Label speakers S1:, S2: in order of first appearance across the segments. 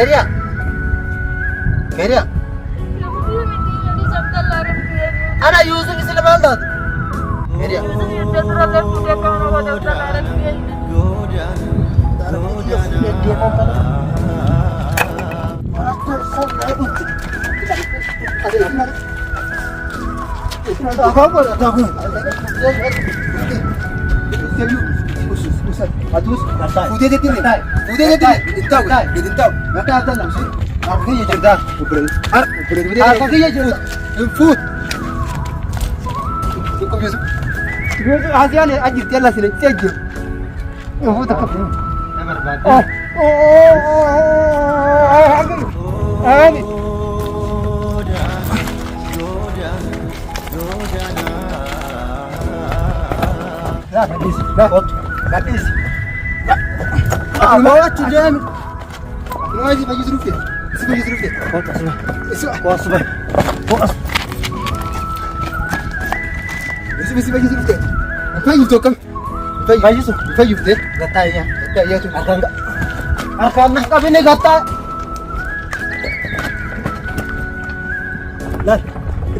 S1: Keria. Keria. Ana Yusuf isle baldat. Keria.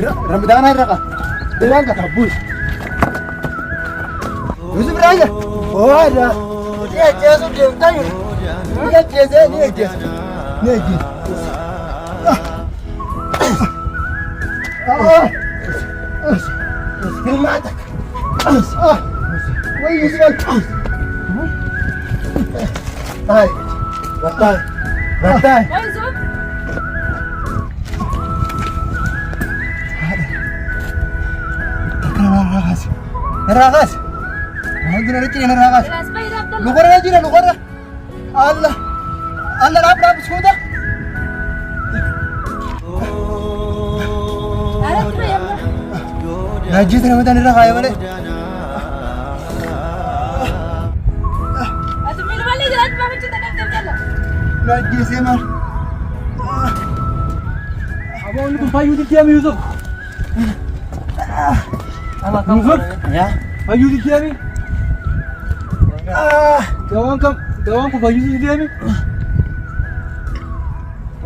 S1: Ramadan ay raka. Bilang ka tabus. Yusuf Raja. Oh ada. Dia jesu dia tahu. Dia jesu dia jesu. Dia jesu. Mata. Why Yusuf? Hai. Batai. Batai.
S2: Why Yusuf?
S1: Ragas. Ragas. Mahal na rin yan, Ragas. Lugar na dyan, lugar na. Allah. Allah, rap, skuda. Najis na mata nila kaya balik. Najis ya, man.
S3: Abang ni pun payu di tiap Yusuf. Yusuf?
S1: Ya.
S3: Payu di tiap ni. Gawang ko payu di tiap ni.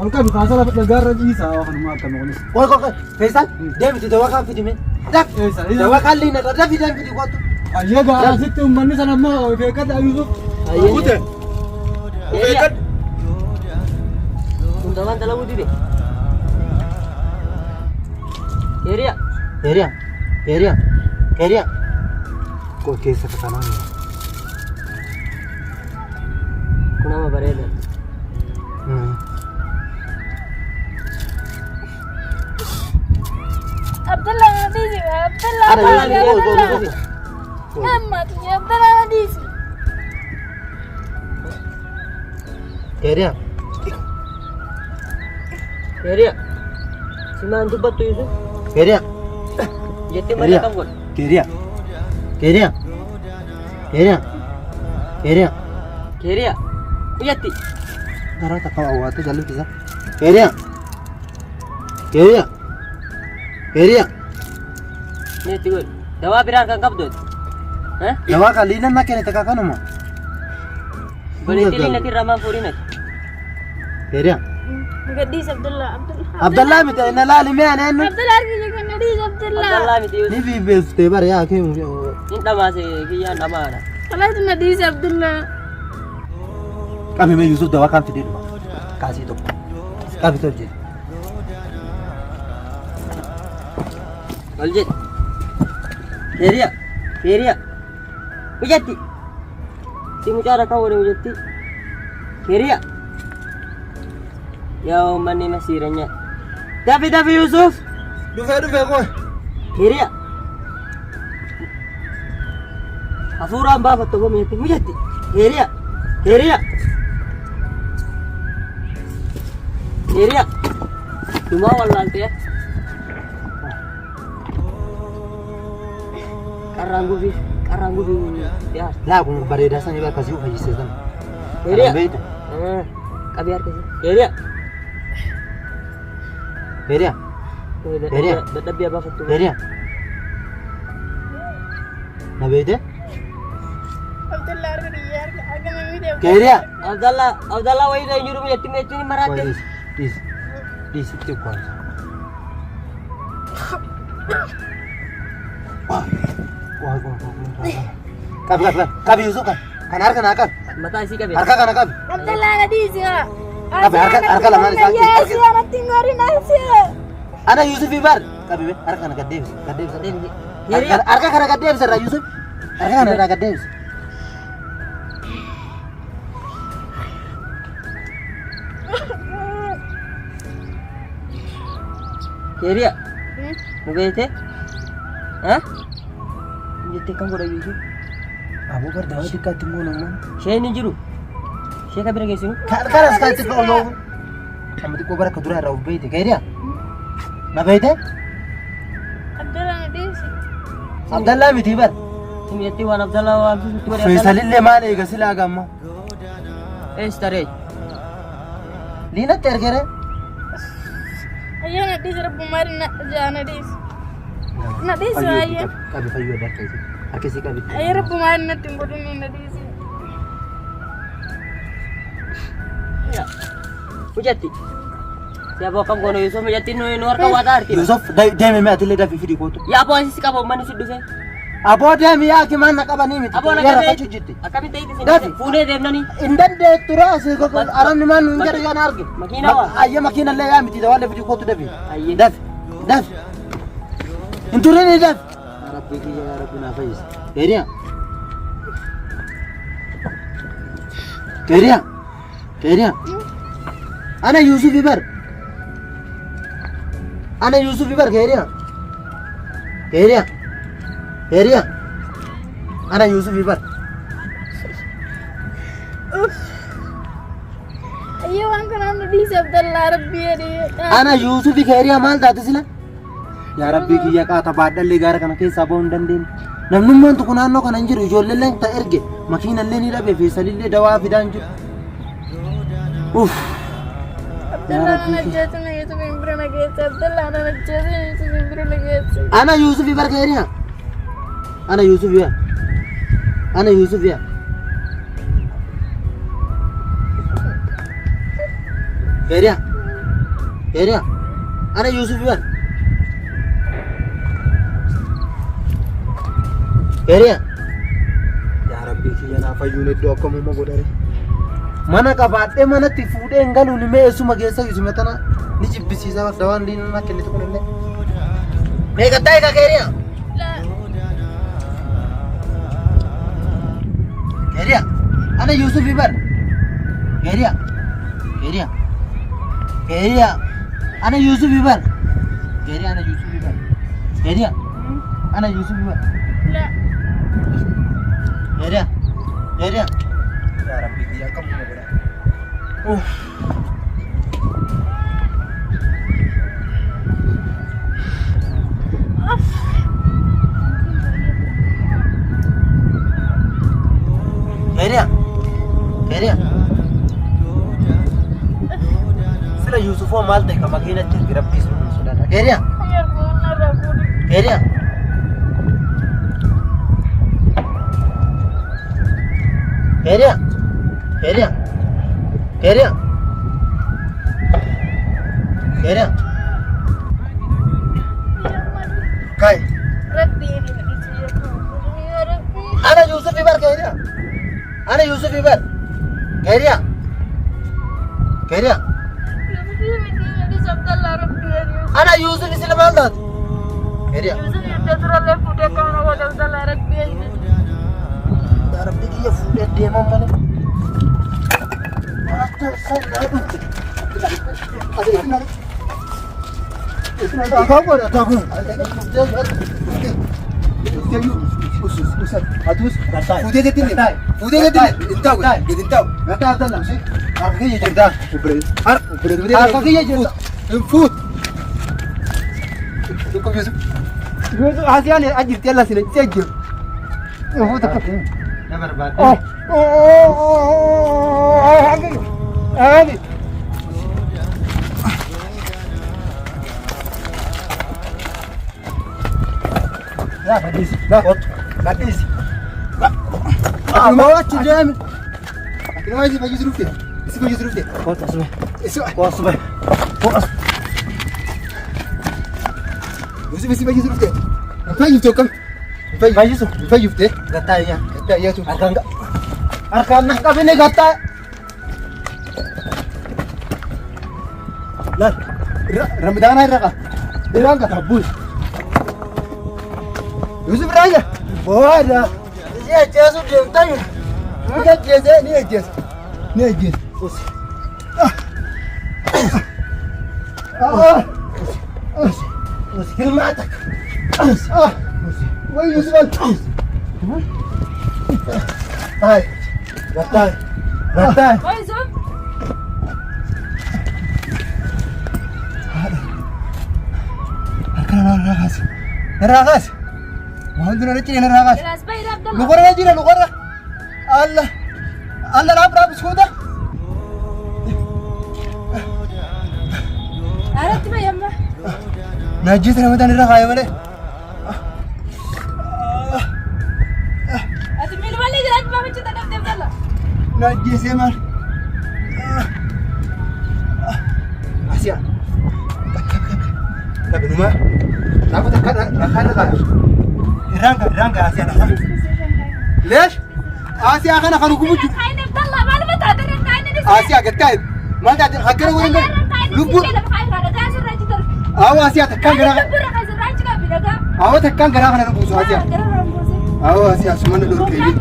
S3: Ang kami kasar dapat negara di sa akan makan mo.
S1: Kau, Faisal, dia mesti dawa kan video men. Tak, dawa kali nak ada video kau tu.
S3: Ayah dah asyik tu mana sana mau dekat Yusuf.
S1: Ayah.
S2: Dekat. Undangan dalam wudi deh. Keria.
S1: Keria. Keria. Keria. Kau kisah ke sana ni.
S2: Kenapa berada?
S4: Abdullah Hadisi, Abdullah.
S1: Ada lagi kau.
S4: Muhammad, Abdullah Hadisi.
S1: Keria.
S2: Keria. Siman tu betul Yusuf.
S1: Keria.
S2: Jadi mana kamu?
S1: Keria. Keria. Keria. Keria.
S2: Keria. Uyati.
S1: Darah tak kau awak tu jalan kita. Keria. Keria. Keria.
S2: Ni tu. Dawa biar kang kabdut. Hah?
S1: Dawa kali nak kena tak kau nama.
S2: Boleh tiling nanti ramah puri nak.
S1: Keria.
S4: Gadis Abdullah.
S1: Abdullah mita nalali me ana nu.
S4: Abdullah arki gadis Abdullah.
S2: Allah miti Yusuf.
S1: Ni bi beste bar ya ke.
S2: Inta masih kian nama ada.
S4: Kalau itu gadis Abdullah.
S1: Kami me Yusuf dawa kan video. Kasih tu. Kami tu je.
S2: Aljit. Keria. Keria. Uyati. Timu cara kau ada uyati. Keria. Yau mani masiranya. Tapi Yusuf.
S1: Dufa kau.
S2: Keria. Afura mbaba to gomi yati. Uyati. Keria. Keria. Keria. Cuma walan ya. Karangu bi ya.
S1: Lah aku bereda sana juga kasih uji setan.
S2: Keria. Kabiar kasi. Keria.
S1: Keria. Keria.
S2: Dadabi apa tu?
S1: Keria. Nabe ide?
S4: Abdullah arki
S1: Keriya.
S2: Abdallah wayi da yuru metti metti marate.
S1: Dis itu kuat. Wah. Kabi Yusuf kan. Kanar kan akan.
S2: Mata sih kabe.
S1: Harka kan akan.
S4: Abdallah nggak bisa.
S1: Harka lah mana sakit.
S4: Ya sih anak tinggalin aja.
S1: Ana Yusuf Ibar. Kabi harka kan akan Davis. Harka kan akan Davis ra Yusuf. Harka kan akan Davis.
S2: Keriya. Mugete? Hah? Mugete kan gora Yusuf.
S1: Abu bar dawa dikkat mu nan.
S2: Shay ni jiru. Shay kabira gesu.
S1: Kara sekali ko lo. Kamu ko bar ka dura ra ubete Keriya. Na bete?
S4: Abdallah nggak bisa.
S1: Abdallah miti bar.
S2: Metti wan Abdallah wa tuwari.
S1: Faisalille male gasila gamma.
S2: Stare.
S1: Lina tergere.
S4: Ayah nggak bisa pemain nak jangan dis. Nggak bisa ayah.
S1: Kabi fayu ada kai. Akisi kabi.
S4: Ayah pemain nak timbul ini nggak bisa.
S2: Ya. Mujatti. Siapa kamu kono Yusuf mujatti no nuar ka wata arti.
S1: Yusuf dai me atile da fi video foto.
S2: Ya apa sih kamu mani sudu saya?
S1: Abo dai me ya ki man nakaba ni miti.
S2: Abo
S1: Ya
S2: nakaba.
S1: ka chujitti.
S2: Akami tayi
S1: Dafi.
S2: sini. Fune dem nani.
S1: Indan de tura se ko aran man ngar ya narge.
S2: Makina wa.
S1: Ayya makina le ya miti da wala video foto dafi.
S2: Ayye.
S1: Daf. Inture ni daf. Rabbi ki ya rabbi na faiz. Keriya. Ana Yusuf Ibar. Keriya. Ana Yusuf Ibar.
S4: Ayah wan kan nggak bisa Abdallah Rabbi dia.
S1: Ana Yusuf Keriya mal taate sila. Ya rabbi kiyya qaata baadhalle gaara kana keessaa ba'uu hin dandeenye. Namnummaan tokko naannoo kana hin jiru ijoolleen ta erge makiinallee ni dhabe feesalillee dawaa fidaan jiru.
S4: Abdallah anak jatuh nih itu mimpin lagi. Abdallah anak jatuh itu mimpin lagi.
S1: Ana Yusuf Ibar Keriya. Ana Yusuf ya. Keriya. Ana Yusuf Ibar. Keriya. Ya rabbi kiyya na fayyuun iddoo akkamuma godhare. Mana qabaadhee manatti fuudhee hin galuun mee eessuma geessa Yusuf tana ni jibbisiisa dawaan diinaa na kennitu kunillee. Meeqa ta'e ka Keriya? Keriya. Ana Yusuf Ibar. Keriya. Ana Yusuf Ibar. Keriya. Ana Yusuf Ibar.
S4: Lah.
S1: Keriya. Ya Rabbi dia kamu mau berapa? Keriya. Sila Yusufo mal teh ka makina tir rabbi sudah. Keriya.
S4: Ayah pun ada pun.
S1: Keriya. Kai.
S4: Rabbi ini nggak bisa ya tuh. Ya Rabbi.
S1: Ana Yusuf Ibar Keriya. Keriya.
S4: Ya bisa Abdallah Rabbi ya.
S1: Ana Yusuf Islam aldat. Keriya.
S4: Yusuf yang jatuh lagi udah kau nak Abdallah Rabbi ya.
S1: Ya Rabbi dia fude dia mampane. Atau saya aduh. Ya, gadis. Gadis. Bawa cincin. Ini masih baju seruf dia. Isi baju seruf dia.
S2: Kau tak semai.
S1: Isi.
S2: Kau semai.
S1: Isi baju seruf dia. Apa yang cokam?
S2: Baju tu.
S1: Baju dia.
S2: Gatanya.
S1: Kata ya tu.
S2: Agak enggak.
S1: Arkan nak kami ni kata. Lan. Ramadan ay raka. Dirang ka kabul. Yusuf raya. Boda. Ya jesu dem tayo. Ni jesu ni jesu. Ni jesu. Us. Us hilmatak. Wai Yusuf al. Ay. Gatay. Gatay.
S4: Oi, Zub.
S1: Ragas. Ragas. Mohon tu nak cini ragas.
S4: Jelas bayar Abdullah.
S1: Luar aja lah, luar. Allah. Allah rap sudah.
S4: Arah tu bayar mah.
S1: Najis Ramadan ni raga mana?
S4: Atu milu balik jelas mah macam tak ada Abdullah.
S1: Najis ya man. Asia. Tak benuma. Aku tak kan. Rangka Asia dah. Lesh? Asia akan hukum tu.
S4: Kain Abdullah, mana mata ada kain ni.
S1: Asia ketai. Mana ada hakkan orang kan? Lupa. Awas Asia tekan gerak. Awas tekan gerak kan lupa Asia. Awas Asia semua nak duduk kiri.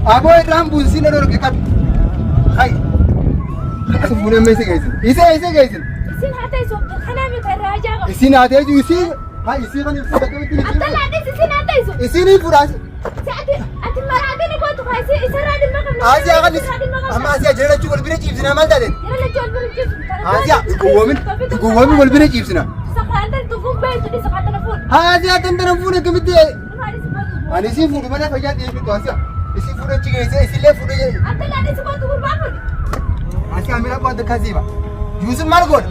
S1: Abu rambut sini duduk dekat. Hai. Semua mesti guys. Isi guys. Isin ada itu isi. Hai isi kan itu tak kami pilih. Isi ni pura. Asia akan isi. Ama Asia jadi cukup lebih chips ni amal dah. Asia, gua min lebih chips na. Asia tentang phone kami tu. Ani isi phone mana payah dia itu Asia. Isi phone cikin isi le phone je. Asia ambil apa dekat sini pak? Yusuf Margon.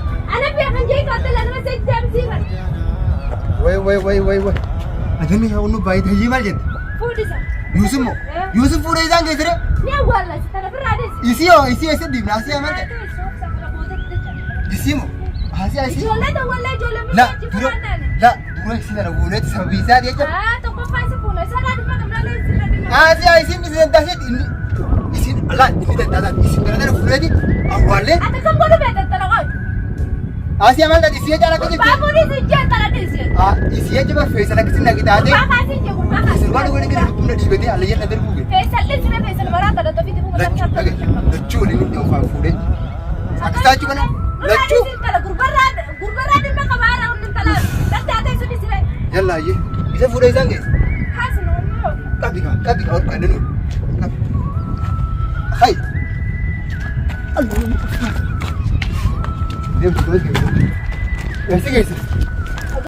S1: Wait. Aja ni aku nak bayar haji macam. Yusuf pura izan ke sini? Isi di mana Asia macam? Isi mu? Asia isi? La, dulu isi nak buat sebab visa dia je. Asia isi ni sentas ini. Isi, Allah ini dah isi berada di pura ni. Awalnya. Asia mana tadi isi aja nak kerja. Isi aja bah face nak kerja nak kita ada. Sebab tu kita nak tunda di bete alih nak terbuka. Lucu ni tu faham pura. Aku tahu kan? Lucu. Yalla ye. Bisa pura izan ke? Kapi kau kan dulu. Hai. Dia betul ke? Guys.